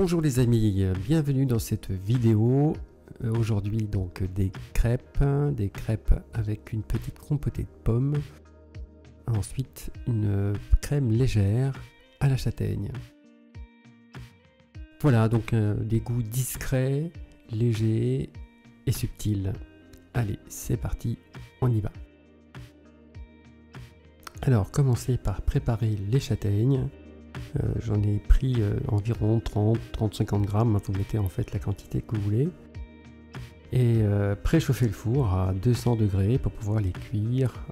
Bonjour les amis, bienvenue dans cette vidéo. Aujourd'hui donc des crêpes avec une petite compotée de pommes. Ensuite une crème légère à la châtaigne. Voilà donc des goûts discrets, légers et subtils. Allez, c'est parti, on y va. Alors commencez par préparer les châtaignes. J'en ai pris environ 30-50 grammes, vous mettez en fait la quantité que vous voulez. Et préchauffer le four à 200 degrés pour pouvoir les cuire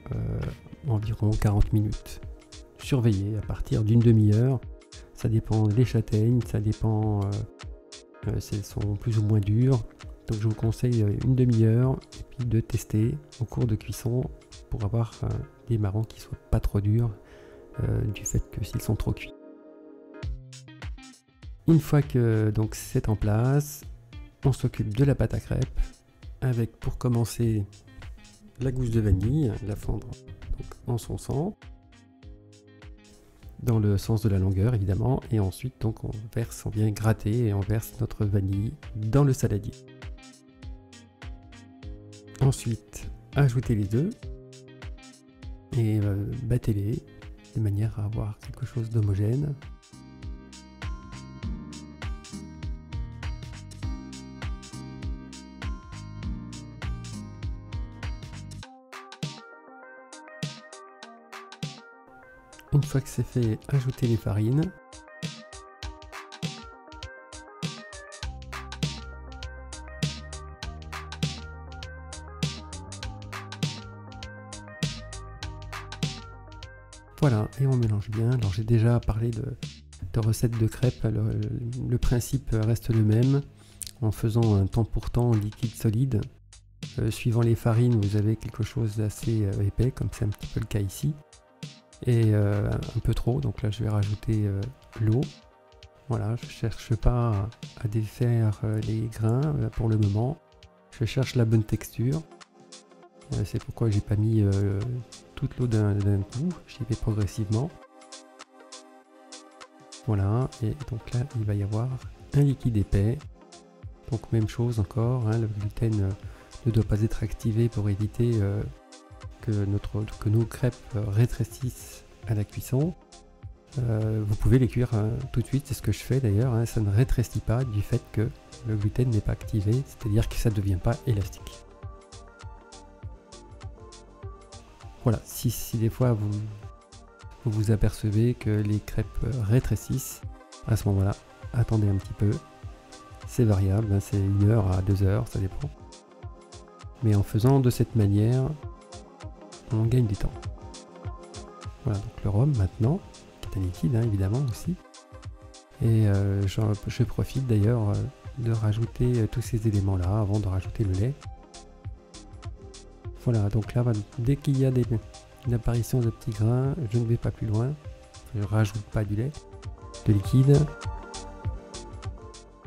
environ 40 minutes. Surveillez à partir d'une demi-heure, ça dépend des châtaignes, ça dépend si elles sont plus ou moins dures. Donc je vous conseille une demi-heure et puis de tester au cours de cuisson pour avoir des marrons qui soient pas trop durs du fait que s'ils sont trop cuits. Une fois que donc c'est en place, on s'occupe de la pâte à crêpes avec pour commencer la gousse de vanille, la fendre donc en son centre, dans le sens de la longueur évidemment, et ensuite donc on vient gratter et on verse notre vanille dans le saladier. Ensuite, ajoutez les œufs et battez-les de manière à avoir quelque chose d'homogène. Une fois que c'est fait, ajoutez les farines. Voilà, et on mélange bien. Alors j'ai déjà parlé de recettes de crêpes, le principe reste le même, en faisant un temps pour temps liquide solide. Suivant les farines, vous avez quelque chose d'assez épais, comme c'est un petit peu le cas ici. Et un peu trop, donc là je vais rajouter l'eau. Voilà, je cherche pas à défaire les grains pour le moment, je cherche la bonne texture. C'est pourquoi j'ai pas mis toute l'eau d'un coup, j'y vais progressivement. Voilà, et donc là il va y avoir un liquide épais. Donc même chose encore, hein, le gluten ne doit pas être activé pour éviter que nos crêpes rétrécissent à la cuisson. Vous pouvez les cuire tout de suite, c'est ce que je fais d'ailleurs, hein, ça ne rétrécit pas du fait que le gluten n'est pas activé, c'est-à-dire que ça ne devient pas élastique. Voilà, si des fois vous apercevez que les crêpes rétrécissent, à ce moment-là, attendez un petit peu. C'est variable, hein, c'est 1 heure à 2 heures, ça dépend. Mais en faisant de cette manière, on gagne du temps. Voilà, donc le rhum maintenant, qui est un liquide hein, évidemment aussi. Et je profite d'ailleurs de rajouter tous ces éléments là avant de rajouter le lait. Voilà, donc là, dès qu'il y a une apparition de petits grains, je ne vais pas plus loin. Je ne rajoute pas du lait, de liquide.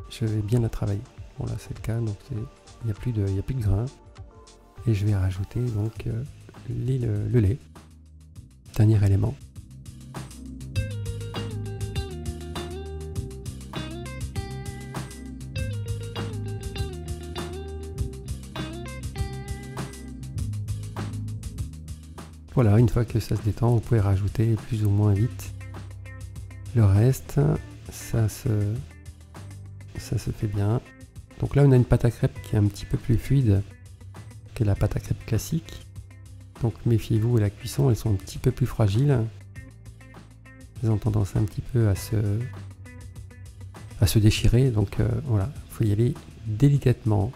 Je vais bien la travailler. Bon là c'est le cas, donc il n'y a plus de grains. Et je vais rajouter donc le lait, dernier élément. Voilà, une fois que ça se détend, vous pouvez rajouter plus ou moins vite le reste. Ça se fait bien. Donc là on a une pâte à crêpes qui est un petit peu plus fluide que la pâte à crêpes classique. Donc méfiez-vous à la cuisson, elles sont un petit peu plus fragiles. Elles ont tendance un petit peu à se déchirer. Donc voilà, il faut y aller délicatement.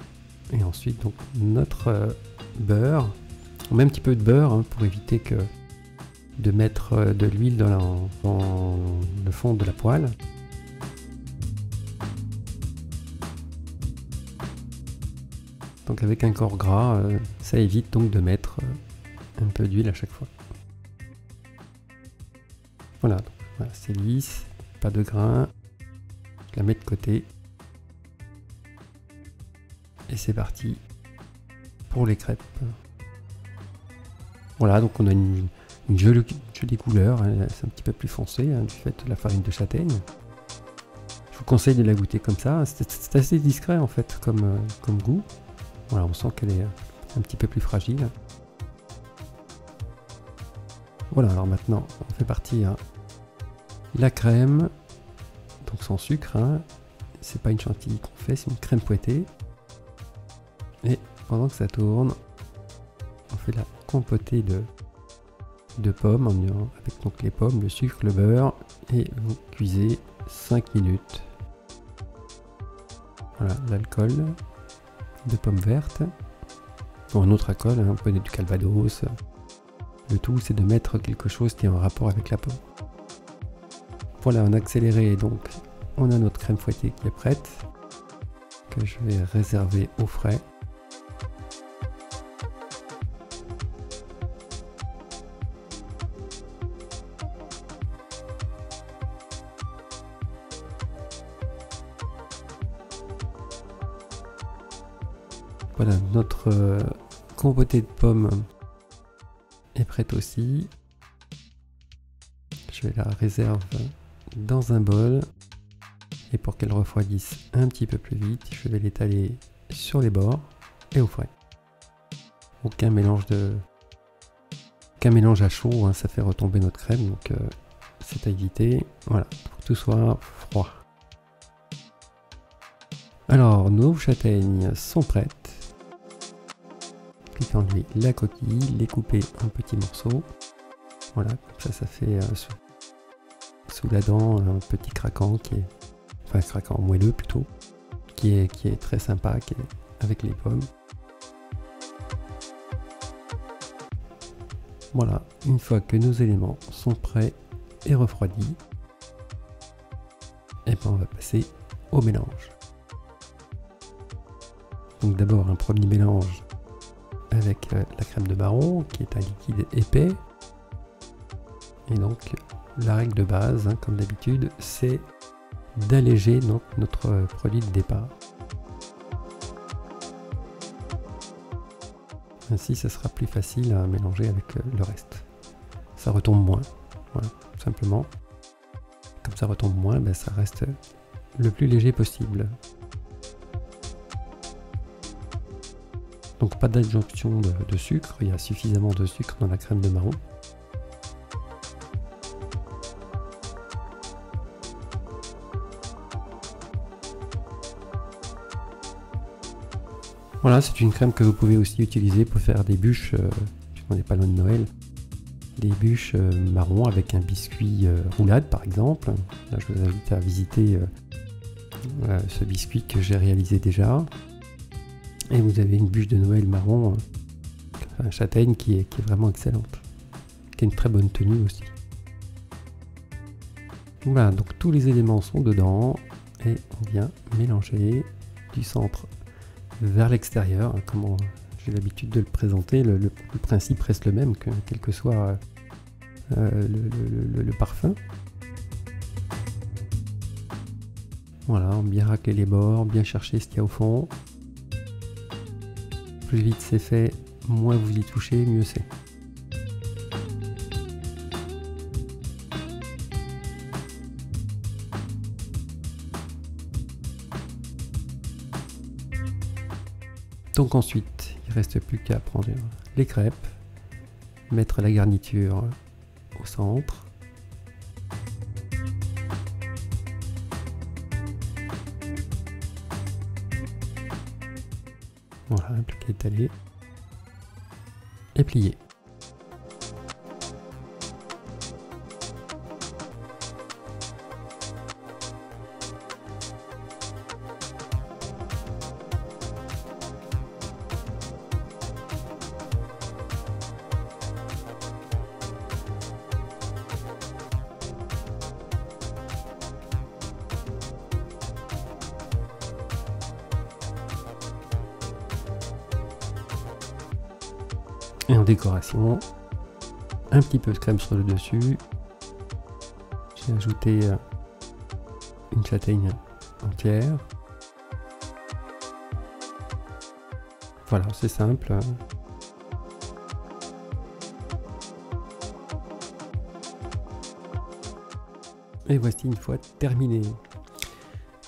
Et ensuite donc notre beurre. On met un petit peu de beurre hein, pour éviter de mettre de l'huile dans le fond de la poêle. Donc avec un corps gras, ça évite donc de mettre un peu d'huile à chaque fois. Voilà, voilà c'est lisse, pas de grains. Je la mets de côté. Et c'est parti pour les crêpes. Voilà, donc on a une jolie couleur, hein, c'est un petit peu plus foncé hein, du fait de la farine de châtaigne. Je Je vous conseille de la goûter comme ça. C'est assez discret en fait comme goût. Voilà, on sent qu'elle est un petit peu plus fragile. Voilà, alors maintenant on fait partir la crème, donc sans sucre, hein. C'est pas une chantilly qu'on fait, c'est une crème fouettée. Et pendant que ça tourne, on fait la compotée de pommes avec donc les pommes, le sucre, le beurre, et vous cuisez 5 minutes. Voilà, l'alcool de pommes vertes, ou un autre alcool, hein, un peu du calvados. Le tout, c'est de mettre quelque chose qui est en rapport avec la pomme. Voilà, en accéléré, donc on a notre crème fouettée qui est prête, que je vais réserver au frais. Voilà, notre compotée de pommes est prête aussi. Je vais la réserver dans un bol. Et pour qu'elle refroidisse un petit peu plus vite, je vais l'étaler sur les bords et au frais. Aucun mélange à chaud, hein, ça fait retomber notre crème, donc c'est à éviter. Voilà, pour que tout soit froid. Alors, nos châtaignes sont prêtes. Puis enlever la coquille, les couper en petits morceaux. Voilà, comme ça fait sous la dent un petit craquant qui est, enfin craquant moelleux plutôt, qui est très sympa, avec les pommes. Voilà, une fois que nos éléments sont prêts et refroidis, et ben on va passer au mélange. Donc d'abord un premier mélange avec la crème de marron qui est un liquide épais. Et donc la règle de base, hein, comme d'habitude, c'est d'alléger notre produit de départ. Ainsi, ça sera plus facile à mélanger avec le reste. Ça retombe moins, voilà, tout simplement. Comme ça retombe moins, ben, ça reste le plus léger possible. Donc pas d'adjonction de sucre, il y a suffisamment de sucre dans la crème de marron. Voilà, c'est une crème que vous pouvez aussi utiliser pour faire des bûches, puisqu'on n'est pas loin de Noël, des bûches marron avec un biscuit roulade par exemple. Là, je vous invite à visiter ce biscuit que j'ai réalisé déjà. Et vous avez une bûche de Noël marron, châtaigne, qui est vraiment excellente, qui a une très bonne tenue aussi. Voilà, donc tous les éléments sont dedans et on vient mélanger du centre vers l'extérieur, hein, comme j'ai l'habitude de le présenter. Le principe reste le même, quel que soit le parfum. Voilà, bien racler les bords, bien chercher ce qu'il y a au fond. Plus vite c'est fait, moins vous y touchez, mieux c'est. Donc ensuite, il ne reste plus qu'à prendre les crêpes, mettre la garniture au centre. Voilà, plus qu'à étaler et plier. Et en décoration, un petit peu de crème sur le dessus. J'ai ajouté une châtaigne entière. Voilà, c'est simple. Et voici une fois terminé.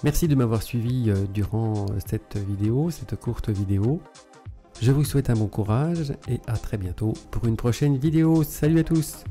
Merci de m'avoir suivi durant cette vidéo, cette courte vidéo. Je vous souhaite un bon courage et à très bientôt pour une prochaine vidéo. Salut à tous!